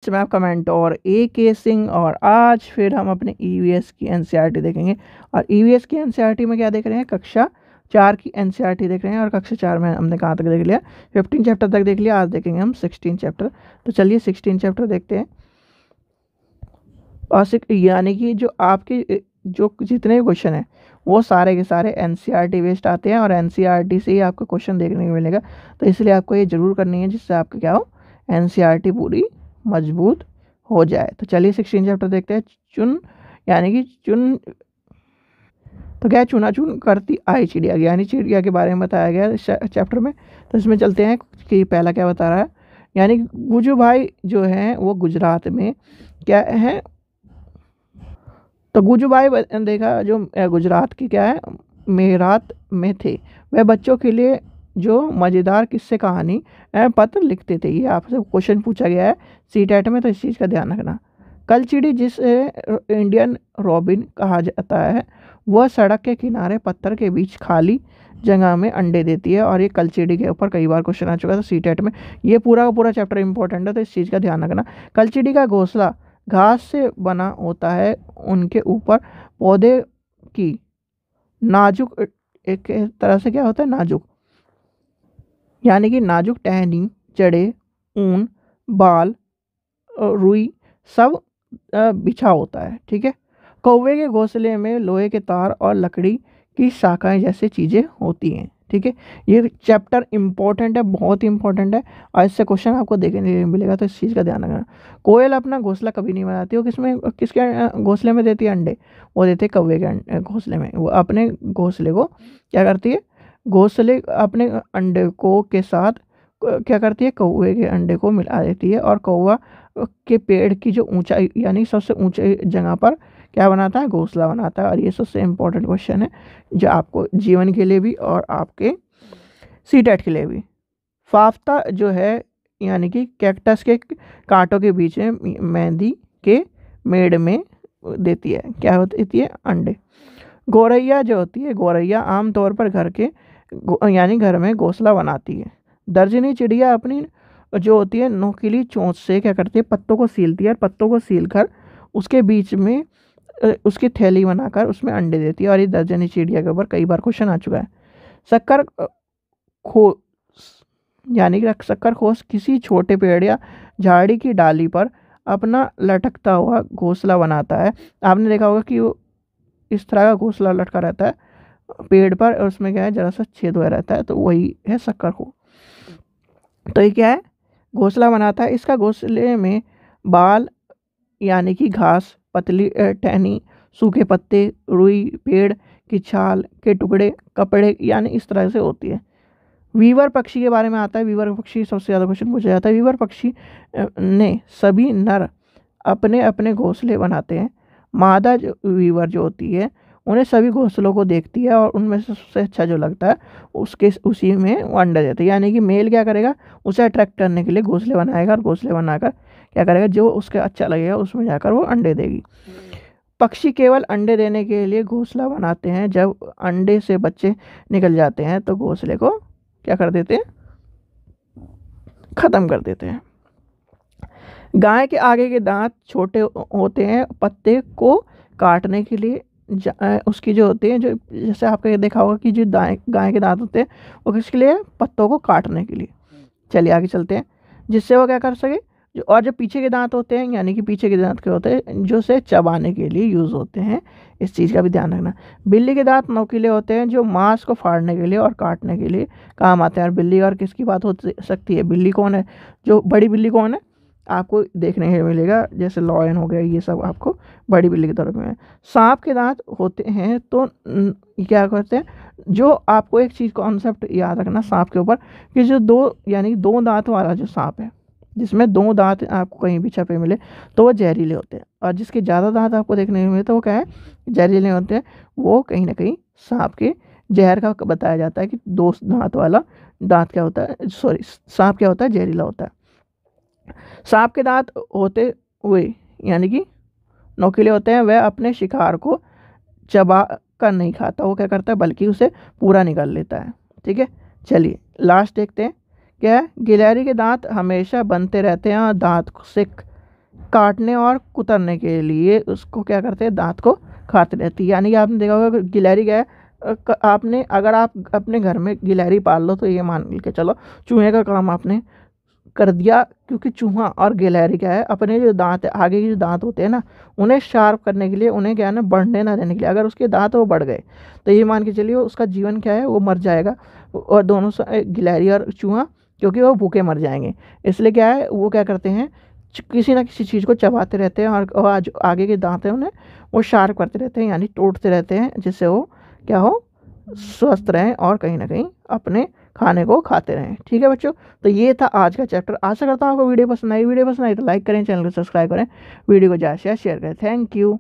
मैं आपका mentor AK Singh और आज फिर हम अपने EVS की NCERT देखेंगे। और EVS की NCERT में क्या देख रहे हैं, कक्षा 4 की NCERT देख रहे हैं। और कक्षा 4 में हमने कहाँ तक देख लिया, 15 चैप्टर तक देख लिया। आज देखेंगे हम 16 चैप्टर। तो चलिए 16 चैप्टर देखते हैं। और यानी कि जो आपके जो जितने भी क्वेश्चन हैं वो सारे के सारे NCERT बेस्ड आते हैं और NCERT से ही आपको क्वेश्चन देखने को मिलेगा। तो इसलिए आपको ये जरूर करनी है जिससे आपका क्या हो, NCERT पूरी मजबूत हो जाए। तो चलिए 16 चैप्टर देखते हैं। चुन यानी कि चुन तो क्या है, चुना चुन करती आई चिड़िया, यानी चिड़िया के बारे में बताया गया है चैप्टर में। तो इसमें चलते हैं कि पहला क्या बता रहा है, यानी गुजू भाई जो हैं वो गुजरात में क्या है। तो गुजूभाई देखा जो गुजरात की क्या है, मेरात में थे। वह बच्चों के लिए जो मज़ेदार किस्से कहानी पत्र लिखते थे। ये आपसे क्वेश्चन पूछा गया है CTET में, तो इस चीज़ का ध्यान रखना। कलचिड़ी जिसे इंडियन रॉबिन कहा जाता है, वह सड़क के किनारे पत्थर के बीच खाली जगह में अंडे देती है। और ये कलचिड़ी के ऊपर कई बार क्वेश्चन आ चुका था CTET में। ये पूरा का पूरा चैप्टर इंपॉर्टेंट है, तो इस चीज़ का ध्यान रखना। कलचिड़ी का घोंसला घास से बना होता है, उनके ऊपर पौधे की नाजुक एक तरह से क्या होता है, नाजुक यानी कि नाजुक टहनी, जड़े, ऊन, बाल, रुई सब बिछा होता है। ठीक है। कौवे के घोंसले में लोहे के तार और लकड़ी की शाखाएं जैसे चीज़ें होती हैं। ठीक है। ये चैप्टर इंपॉर्टेंट है, बहुत ही इंपॉर्टेंट है और इससे क्वेश्चन आपको देखने को मिलेगा, तो इस चीज़ का ध्यान रखना। कोयल अपना घोंसला कभी नहीं बनाती। वो किसमें, किसके घोंसले में देती है अंडे, वो देते हैं कौवे के घोंसले में। वो अपने घोंसले को क्या करती है, घोंसले अपने अंडे को के साथ क्या करती है, कौवे के अंडे को मिला देती है। और कौवा के पेड़ की जो ऊंचाई यानी सबसे ऊंचाई जगह पर क्या बनाता है, घोंसला बनाता है। और ये सबसे इम्पोर्टेंट क्वेश्चन है जो आपको जीवन के लिए भी और आपके CTET के लिए भी। फाफ्ता जो है यानी कि कैक्टस के कांटों के बीच में मेहंदी के मेड़ में देती है, क्या होती है, अंडे। गौरैया जो होती है, गौरैया आमतौर पर घर के यानी घर में घोंसला बनाती है। दर्जनी चिड़िया अपनी जो होती है नोकीली चोंच से क्या करती है, पत्तों को सीलती है। पत्तों को सील कर उसके बीच में उसकी थैली बनाकर उसमें अंडे देती है। और ये दर्जनी चिड़िया के ऊपर कई बार क्वेश्चन आ चुका है। शक्कर खो यानी कि शक्कर खोस किसी छोटे पेड़ या झाड़ी की डाली पर अपना लटकता हुआ घोंसला बनाता है। आपने देखा होगा कि वो इस तरह का घोंसला लटका रहता है पेड़ पर और उसमें क्या है, जरा सा छेद हुआ रहता है, तो वही है शक्कर खो। तो ये क्या है, घोंसला बनाता है। इसका घोंसले में बाल यानी कि घास, पतली टहनी, सूखे पत्ते, रुई, पेड़ की छाल के टुकड़े, कपड़े यानी इस तरह से होती है। वीवर पक्षी के बारे में आता है। वीवर पक्षी सबसे ज़्यादा क्वेश्चन पूछा जाता है। वीवर पक्षी ने सभी नर अपने अपने घोंसले बनाते हैं। मादा जो वीवर जो होती है उन्हें सभी घोंसलों को देखती है और उनमें से सबसे अच्छा जो लगता है उसके उसी में वो अंडा देता है। यानी कि मेल क्या करेगा, उसे अट्रैक्ट करने के लिए घोंसले बनाएगा और घोंसले बनाकर क्या करेगा, जो उसके अच्छा लगेगा उसमें जाकर वो अंडे देगी। पक्षी केवल अंडे देने के लिए घोंसला बनाते हैं। जब अंडे से बच्चे निकल जाते हैं तो घोंसले को क्या कर देते हैं, ख़त्म कर देते हैं। गाय के आगे के दांत छोटे होते हैं पत्ते को काटने के लिए। उसकी जो होते हैं, जो जैसे आपने देखा होगा कि जो गाय के दांत होते हैं वो किसके लिए, पत्तों को काटने के लिए। चलिए आगे चलते हैं, जिससे वो क्या कर सके। जो पीछे के दांत होते हैं यानी कि पीछे के दांत के होते हैं जो से चबाने के लिए यूज़ होते हैं। इस चीज़ का भी ध्यान रखना। बिल्ली के दांत नोकीले होते हैं जो मांस को फाड़ने के लिए और काटने के लिए काम आते हैं। और बिल्ली और किसकी बात हो सकती है, बिल्ली कौन है, जो बड़ी बिल्ली कौन है आपको देखने को मिलेगा, जैसे लॉयन हो गया, ये सब आपको बड़ी बिल्ली की तरफ में है। सांप के दांत होते हैं तो क्या करते हैं, जो आपको एक चीज़ कॉन्सेप्ट याद रखना सांप के ऊपर कि जो दो यानी दो दांत वाला जो सांप है, जिसमें दो दांत आपको कहीं भी छपे मिले तो वो जहरीले होते हैं। और जिसके ज़्यादा दांत आपको देखने को मिले तो वो क्या है, जहरीले होते हैं। वो कहीं ना कहीं सांप के जहर का बताया जाता है कि दो दांत वाला दांत क्या होता है, सॉरी सांप क्या होता है, जहरीला होता है। सांप के दांत होते हुए यानी कि नोकीले होते हैं, वह अपने शिकार को चबा कर नहीं खाता, वो क्या करता है बल्कि उसे पूरा निकाल लेता है। ठीक है। चलिए लास्ट देखते हैं क्या है। गिलहरी के दांत हमेशा बनते रहते हैं और दांत से काटने और कुतरने के लिए उसको क्या करते हैं, दांत को खाते रहती है। यानी कि आपने देखा होगा गिलहरी क्या है, आपने अगर आप अपने घर में गिलहरी पाल लो तो ये मान के चलो चूहे का काम आपने कर दिया, क्योंकि चूहा और गिलहरी क्या है, अपने जो दांत है, आगे के जो दांत होते हैं ना, उन्हें शार्प करने के लिए, उन्हें क्या है ना, बढ़ने ना देने के लिए, अगर उसके दांत वो बढ़ गए तो ये मान के चलिए उसका जीवन क्या है, वो मर जाएगा। और दोनों गिलहरी और चूहा, क्योंकि वो भूखे मर जाएंगे, इसलिए क्या है वो क्या करते हैं, किसी ना किसी चीज़ को चबाते रहते हैं, और आज आगे के दांत हैं उन्हें वो शार्प करते रहते हैं, यानी तोड़ते रहते हैं, जिससे वो क्या हो, स्वस्थ रहें और कहीं ना कहीं अपने खाने को खाते रहें। ठीक है बच्चों, तो ये था आज का चैप्टर। आशा करता हूँ आपको वीडियो पसंद आई। वीडियो पसंद आई तो लाइक करें, चैनल को सब्सक्राइब करें, वीडियो को ज़्यादा से ज़्यादा शेयर करें। Thank you.